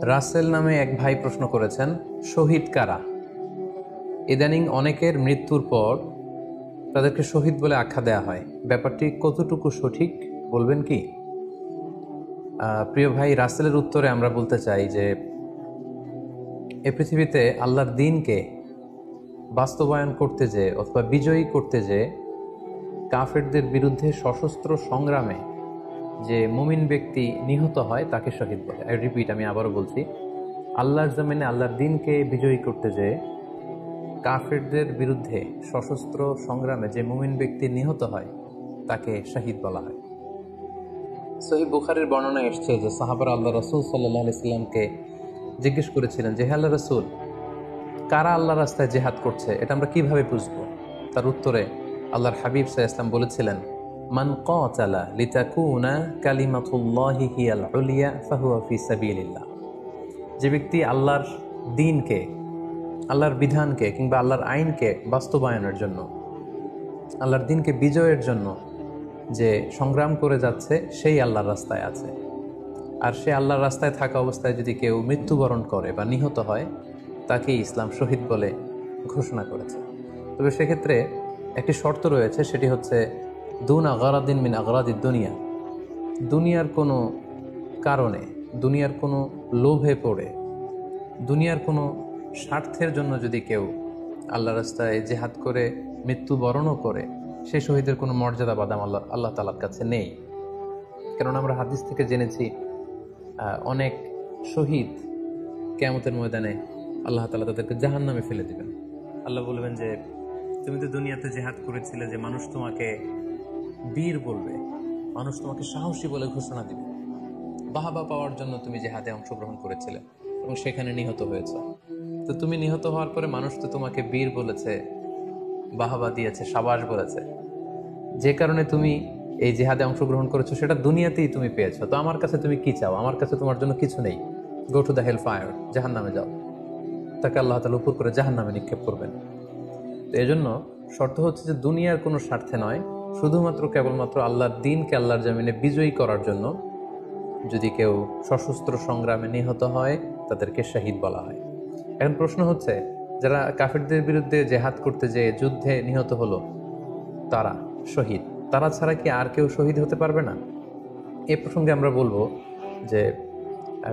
রাসেল নামে এক ভাই প্রশ্ন করেছেন, শহীদ কারা? ইদানিং অনেকের মৃত্যুর পর তাদেরকে শহীদ বলে আখ্যা দেয়া হয়। ব্যাপারটি কতটুকু সঠিক বলবেন কি? প্রিয় ভাই, রাসেলের উত্তরে আমরা বলতে চাই যে এ পৃথিবীতে আল্লাহর দ্বীনকে বাস্তবায়ন করতে যে অথবা বিজয়ী করতে যে কাফেরদের বিরুদ্ধে সশস্ত্র সংগ্রামে যে মুমিন ব্যক্তি নিহত হয় তাকে শহীদ বলে। আমি আবারও বলছি, আল্লাহর জমিনে আল্লাহর দ্বীনকে বিজয়ী করতে যে কাফেরদের বিরুদ্ধে সশস্ত্র সংগ্রামে যে মুমিন ব্যক্তি নিহত হয় তাকে শহীদ বলা হয়। সহিহ বুখারীর বর্ণনা এসছে যে সাহাবারা আল্লাহ রাসূল সাল্লাল্লাহু আলাইহি সাল্লামকে জিজ্ঞেস করেছিলেন যে, হে আল্লাহর রাসূল, কারা আল্লাহর রাস্তায় জিহাদ করছে, এটা আমরা কিভাবে বুঝবো? তার উত্তরে আল্লাহর হাবিব সাল্লাল্লাহু আলাইহি সাল্লাম বলেছিলেন, মান কাতালা লিতাকুনা কালিমাতুল্লাহি হিয়াল উলিয়া ফাহুয়া ফি সাবিলিল্লাহ। যে ব্যক্তি আল্লাহর দ্বীনকে, আল্লাহর বিধানকে কিংবা আল্লাহর আইনকে বাস্তবায়নের জন্য, আল্লাহর দ্বীনকে বিজয়ের জন্য যে সংগ্রাম করে যাচ্ছে, সেই আল্লাহর রাস্তায় আছে। আর সে আল্লাহর রাস্তায় থাকা অবস্থায় যদি কেউ মৃত্যুবরণ করে বা নিহত হয়, তাকে ইসলাম শহীদ বলে ঘোষণা করেছে। তবে সেক্ষেত্রে একটি শর্ত রয়েছে, সেটি হচ্ছে দুন আগারাদিন মিন আগারাদিদ দুনিয়া। দুনিয়ার কোনো কারণে, দুনিয়ার কোনো লোভে পড়ে, দুনিয়ার কোনো স্বার্থের জন্য যদি কেউ আল্লাহ রাস্তায় জেহাদ করে মৃত্যুবরণও করে, সেই শহীদের কোনো মর্যাদা বাদাম আল্লাহ তাআলার কাছে নেই। কারণ আমরা হাদিস থেকে জেনেছি অনেক শহীদ কিয়ামতের ময়দানে আল্লাহ তাআলা তাদেরকে জাহান্নামে ফেলে দিবেন। আল্লাহ বলবেন যে, তুমি তো দুনিয়াতে জেহাদ করেছিলে যে মানুষ তোমাকে বীর বলবে, মানুষ তোমাকে সাহসী বলে ঘোষণা দিবে, বাহাবা পাওয়ার জন্য তুমি জেহাদে অংশগ্রহণ করেছিলে এবং সেখানে নিহত হয়েছে। তো তুমি নিহত হওয়ার পরে মানুষ তো তোমাকে বীর বলেছে, বাহাবা দিয়েছে, সাবাস বলেছে, যে কারণে তুমি এই জিহাদে অংশগ্রহণ করেছো, সেটা দুনিয়াতেই তুমি পেয়েছো। তো আমার কাছে তুমি কি চাও? আমার কাছে তোমার জন্য কিছু নেই। Go to the hell fire, জাহান্নামে যাও। তাকে আল্লাহ তাআলা উপর করে জাহান্নামে নিক্ষেপ করবেন। তো এজন্য শর্ত হচ্ছে যে দুনিয়ার কোনো স্বার্থে নয়, শুধুমাত্র কেবলমাত্র আল্লাহর দ্বীনকে আল্লাহর জমিনে বিজয়ী করার জন্য যদি কেউ সশস্ত্র সংগ্রামে নিহত হয়, তাদেরকে শহীদ বলা হয়। এখন প্রশ্ন হচ্ছে, যারা কাফেরদের বিরুদ্ধে জেহাদ করতে যেয়ে যুদ্ধে নিহত হলো, তারা শহীদ, তারা ছাড়া কি আর কেউ শহীদ হতে পারবে না? এ প্রসঙ্গে আমরা বলবো যে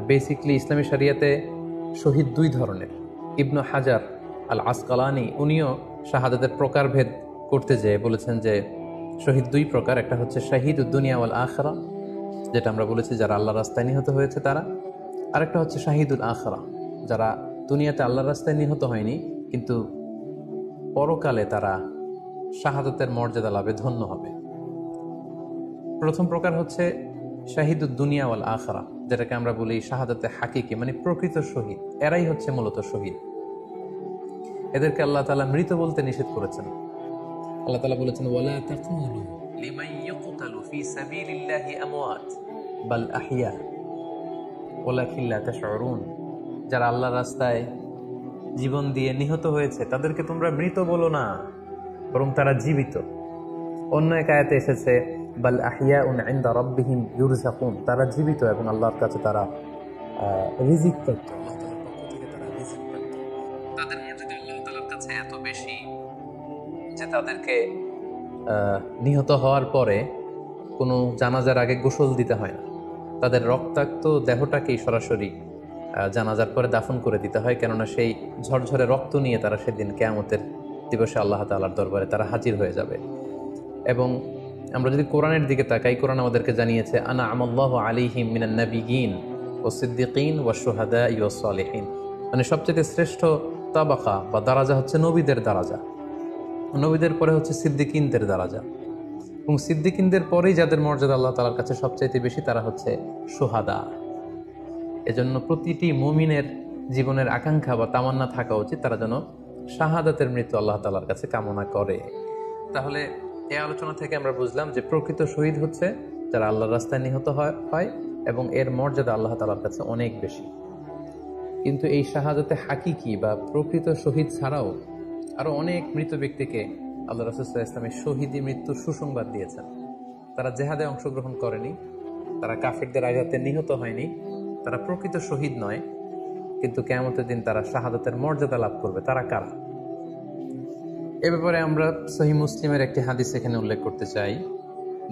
বেসিকলি ইসলামী শরিয়াতে শহীদ দুই ধরনের। ইবনু হাজার আল আসকালানি উনিও শাহাদাতের প্রকারভেদ করতে যেয়ে বলেছেন যে শহীদ দুই প্রকার। একটা হচ্ছে শাহিদ দুনিয়া ওয়াল আখিরা, যেটা আমরা বলেছি যারা আল্লাহর রাস্তায় নিহত হয়েছে তারা। আরেকটা হচ্ছে শাহিদুল আখিরা, যারা দুনিয়াতে আল্লাহর রাস্তায় নিহত হয়নি কিন্তু পরকালে তারা শাহাদাতের মর্যাদা লাভে ধন্য হবে। প্রথম প্রকার হচ্ছে শাহিদুদ দুনিয়া ওয়াল আখিরা, যেটাকে আমরা বলি শাহাদাতে হাকিকি, মানে প্রকৃত শহীদ। এরাই হচ্ছে মূলত শহীদ। এদেরকে আল্লাহ তাআলা মৃত বলতে নিষেধ করেছেন। আল্লাহ তাআলা বলেছেন, ওয়ালা তাকুলু লিমান ইয়ুকতালু ফি সাবিলিল্লাহি আমওয়াত বাল আহইয়া ওয়ালাকিন লা তাশউরুন। যারা আল্লাহর রাস্তায় জীবন দিয়ে নিহত হয়েছে তাদেরকে তোমরা মৃত বলো না, বরং তারা জীবিত। অন্য এক আয়াতে এসেছে, বাল আহইয়াউন ইনদা রাব্বিহিম ইউরযাকুন, তারা জীবিত এবং আল্লাহর কাছে তারা রিজিক প্রাপ্ত, আল্লাহ তাআলার পক্ষ থেকে তারা রিজিক প্রাপ্ত। তাদের মর্যাদা আল্লাহ তাআলার কাছে এত বেশি যে তাদেরকে নিহত হওয়ার পরে কোনো জানাজার আগে গোসল দিতে হয় না। তাদের রক্তাক্ত দেহটাকেই সরাসরি জানাজার পরে দাফন করে দিতে হয়, কেননা সেই ঝরঝরে রক্ত নিয়ে তারা সেদিন কিয়ামতের দিবসে আল্লাহ তাআলার দরবারে তারা হাজির হয়ে যাবে। এবং আমরা যদি কোরআনের দিকে তাকাই, কোরআন আমাদেরকে জানিয়েছে, আনা আমাল্লাহু আলাইহিম মিনান নাবিয়িন ওয়াস সিদ্দিকিন ওয়াশ শুহাদাই ওয়াস সালিহিন, মানে সবচেয়ে শ্রেষ্ঠ তাবাকা বা দারাজা হচ্ছে নবীদের দারাজা, নবীদের পরে হচ্ছে সিদ্দিকিনদের দারাজা, এবং সিদ্দিকিনদের পরেই যাদের মর্যাদা আল্লাহ তাআলার কাছে সবচাইতে বেশি তারা হচ্ছে শুহাদা। এজন্য প্রতিটি মুমিনের জীবনের আকাঙ্ক্ষা বা তামান্না থাকা উচিত তারা যেন শাহাদাতের মৃত্যু আল্লাহ তাআলার কাছে কামনা করে। তাহলে এই আলোচনা থেকে আমরা বুঝলাম যে প্রকৃত শহীদ হচ্ছে যারা আল্লাহর রাস্তায় নিহত হয় এবং এর মর্যাদা আল্লাহ তাআলার কাছে অনেক বেশি। কিন্তু এই শাহাদাতে হাকিকি বা প্রকৃত শহীদ ছাড়াও আরো অনেক মৃত ব্যক্তিকে আল্লাহ রাসূল সাল্লাল্লাহু আলাইহি ওয়াসাল্লাম শহীদি মৃত্যুর সুসংবাদ দিয়েছেন। তারা জেহাদে অংশগ্রহণ করেনি, তারা কাফেরদের আঘাতে নিহত হয়নি, তারা প্রকৃত শহীদ নয়, কিন্তু কিয়ামতের দিন তারা শাহাদাতের মর্যাদা লাভ করবে, তারা কারা? এ ব্যাপারে আমরা সহিহ মুসলিমের একটি হাদিস এখানে উল্লেখ করতে চাই,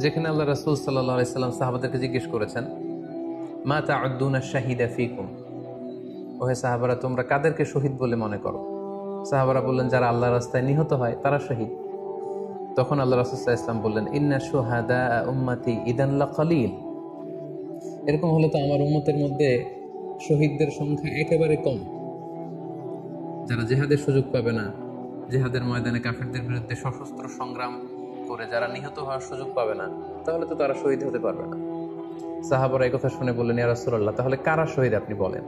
যেখানে আল্লাহ রাসূল সাল্লাল্লাহু আলাইহি সাল্লাম সাহাবাদেরকে জিজ্ঞেস করেছেন, মা তা'উদ্দুনা শাহিদা ফীকুম, ওহে সাহাবারা তোমরা কাদেরকে শহীদ বলে মনে করো? সাহাবারা বললেন, যারা আল্লাহর রাস্তায় নিহত হয় তারা শহীদ। তখন আল্লাহ রাসূল সাল্লাল্লাহু আলাইহি ওয়াসাল্লাম বললেন, ইন্না শুহাদা উম্মতি ইদান লাকালিল, এরকম হলে তো আমার উম্মতের মধ্যে শহীদদের সংখ্যা একেবারে কম। যারা জিহাদের সুযোগ পাবে না, জিহাদের ময়দানে কাফেরদের বিরুদ্ধে সশস্ত্র সংগ্রাম করে যারা নিহত হওয়ার সুযোগ পাবে না, তাহলে তো তারা শহীদ হতে পারবে না। সাহাবারা এই কথা শুনে বললেন, ইয়া রাসূলুল্লাহ, তাহলে কারা শহীদ আপনি বলেন।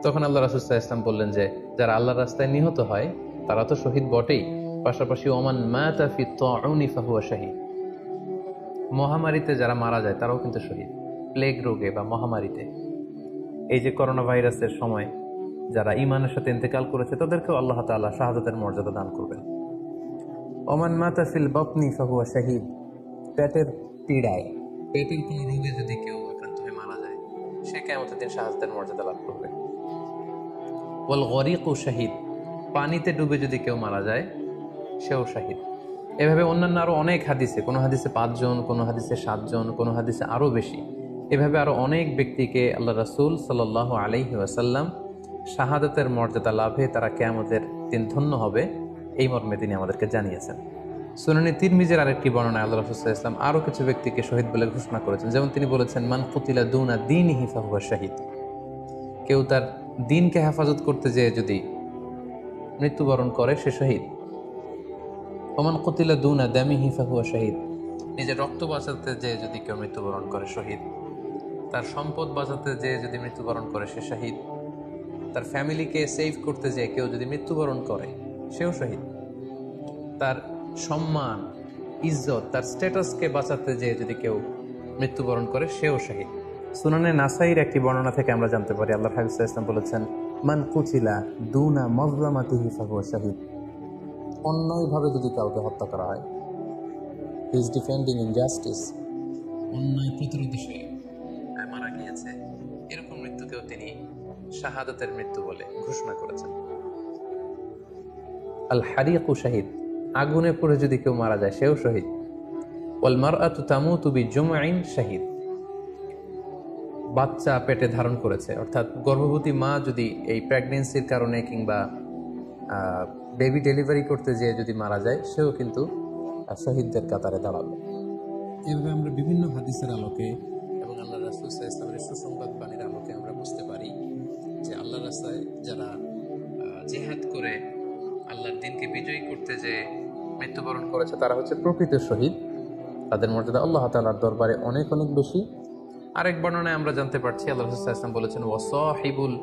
তখন আল্লাহ রাসূল সাল্লাল্লাহু আলাইহি ওয়াসাল্লাম বললেন যে, যারা আল্লাহর রাস্তায় নিহত হয় তারা তো শহীদ বটেই, পাশাপাশি ওমান মাতা ফি তাউনি ফাহুয়া শাহীদ, মহামারীতে যারা মারা যায় তারাও কিন্তু শহীদ। প্লেগ রোগে বা মহামারীতে, এই যে করোনা ভাইরাসের সময় যারা ঈমানের সাথে ইন্তেকাল করেছে তাদেরকেও আল্লাহ তাআলা শাহাদাতের মর্যাদা দান করবেন। ওমান মাতা ফিল বাতনি ফাহুয়া শাহীদ, পেটের পীড়ায়, পেটের কোনো রোগে যদি কেউ আক্রান্ত হয়ে মারা যায়, সে কিয়ামতের দিন শাহাদাতের মর্যাদা লাভ করবে। ওয়াল গরিকু শাহীদ, পানিতে ডুবে যদি কেউ মারা যায় সেও শাহীদ। এভাবে অন্যান্য আরো অনেক হাদিসে, কোনো হাদিসে 5 জন, কোনো হাদিসে 7 জন, কোনো হাদিসে আরো বেশি, এভাবে আরো অনেক ব্যক্তিকে আল্লাহ রাসূল সাল্লাল্লাহু আলাইহি ওয়াসাল্লাম শাহাদাতের মর্যাদা লাভে তারা কিয়ামতের দিন ধন্য হবে, এই মর্মে তিনি আমাদেরকে জানিয়েছেন। সুনানে তিরমিজির আরেকটি বর্ণনায় আল্লাহ রাসূল সাল্লাল্লাহু আলাইহি ওয়াসাল্লাম আরো কিছু ব্যক্তিকে শহীদ বলে ঘোষণা করেছেন। যেমন তিনি বলেছেন, মান কুতিলা দুনা দীনিহি ফাহুয়া শাহীদ, কেউ তার দ্বীনকে হেফাজত করতে যেয়ে যদি মৃত্যুবরণ করে সে শহীদ। ওমান কুতিলা দুনা দামিহি ফাহুয়া শাহীদ, নিজের রক্ত বাঁচাতে যেয়ে যদি কেউ মৃত্যুবরণ করে শহীদ। তার সম্পদ বাঁচাতে যেয়ে যদি মৃত্যুবরণ করে সে শহীদ। তার ফ্যামিলিকে সেভ করতে যেয়ে কেউ যদি মৃত্যুবরণ করে সেও শহীদ। তার সম্মান, ইজ্জত, তার স্ট্যাটাসকে বাঁচাতে যেয়ে যদি কেউ মৃত্যুবরণ করে সেও শহীদ। সুনানে নাসাইর একটি বর্ণনা থেকে আমরা জানতে পারি, আল্লাহ হাবিব সাল্লাল্লাহু আলাইহি ওয়াসাল্লাম বলেছেন, মান কুতিলা দুনা মাজলামাতিহি ফাহুয়া শাহীদ, অন্যায়ভাবে যদি কাউকে হত্যা করা হয়, হি ইজ ডিফেন্ডিং ইনজাস্টিস, অন্যায় প্রতিরোধে সে মারা গিয়েছে, এরকম মৃত্যুকেও তিনি শাহাদাতের মৃত্যু বলে ঘোষণা করেছেন। আল হারিকু শাহীদ, আগুনে পড়ে যদি কেউ মারা যায় সেও শহীদ। ওয়াল মারআতু তামুতু বিজুমঈন শাহীদ, বাচ্চা পেটে ধারণ করেছে, অর্থাৎ গর্ভবতী মা যদি এই প্রেগন্যান্সির কারণে কিংবা বেবি ডেলিভারি করতে যেয়ে যদি মারা যায় সেও কিন্তু শহীদদের কাতারে দাঁড়াবে। এভাবে আমরা বিভিন্ন হাদিসের আলোকে এবং আল্লাহ রাসূল সাল্লাল্লাহু আলাইহি ওয়াসাল্লামের সুসংবাদ বাণীর আলোকে আমরা বুঝতে পারি যে আল্লাহর রাস্তায় যারা জিহাদ করে আল্লাহর দ্বীনকে বিজয়ী করতে যে মৃত্যুবরণ করেছে তারা হচ্ছে প্রকৃত শহীদ। তাদের মর্যাদা আল্লাহ তাআলার দরবারে অনেক অনেক বেশি। আরেক বর্ণনায় আমরা জানতে পারছি, আল্লাহ রাসূল সাল্লাল্লাহু আলাইহি ওয়াসাল্লাম বলেছেন, ওয়াসাহিবুল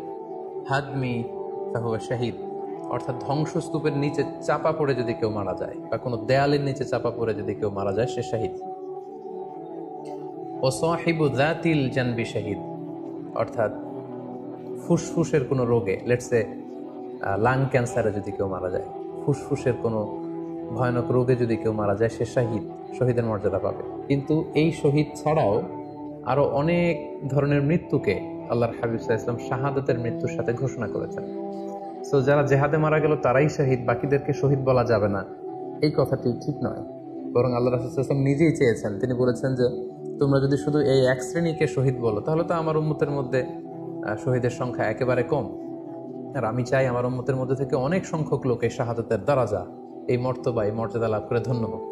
হাদমি ফাহুয়া শাহীদ, অর্থাৎ ধ্বংসস্তূপের নিচে চাপা পড়ে যদি কেউ মারা যায় বা কোনো দেয়ালের নিচে চাপা পড়ে যদি কেউ মারা যায় সে শাহীদ। ওয়াসাহিবু যাতিল জানবি শাহীদ, অর্থাৎ ফুসফুসের কোনো রোগে, লেটস সে লাং ক্যান্সারে যদি কেউ মারা যায়, ফুসফুসের কোনো ভয়ানক রোগে যদি কেউ মারা যায় সে শাহীদ, শহীদের মর্যাদা পাবে। কিন্তু এই শহীদ ছাড়াও আরো অনেক ধরনের মৃত্যুকে আল্লাহর হাবিব সাল্লাল্লাহু আলাইহি ওয়াসাল্লাম শাহাদাতের মৃত্যুর সাথে ঘোষণা করেছেন। সো যারা জেহাদে মারা গেল তারাই শহীদ, বাকিদেরকে শহীদ বলা যাবে না, এই কথাটি ঠিক নয়। বরং আল্লাহ রাসূল সাল্লাল্লাহু আলাইহি ওয়াসাল্লাম নিজেই চেয়েছেন, তিনি বলেছেন যে তোমরা যদি শুধু এই এক শ্রেণীকে শহীদ বলো তাহলে তো আমার উম্মতের মধ্যে শহীদের সংখ্যা একেবারে কম। আর আমি চাই আমার উম্মতের মধ্যে থেকে অনেক সংখ্যক লোক এই শাহাদাতের দারাজা, এই মর্তবা, এই মর্যাদা লাভ করে ধন্য হোক।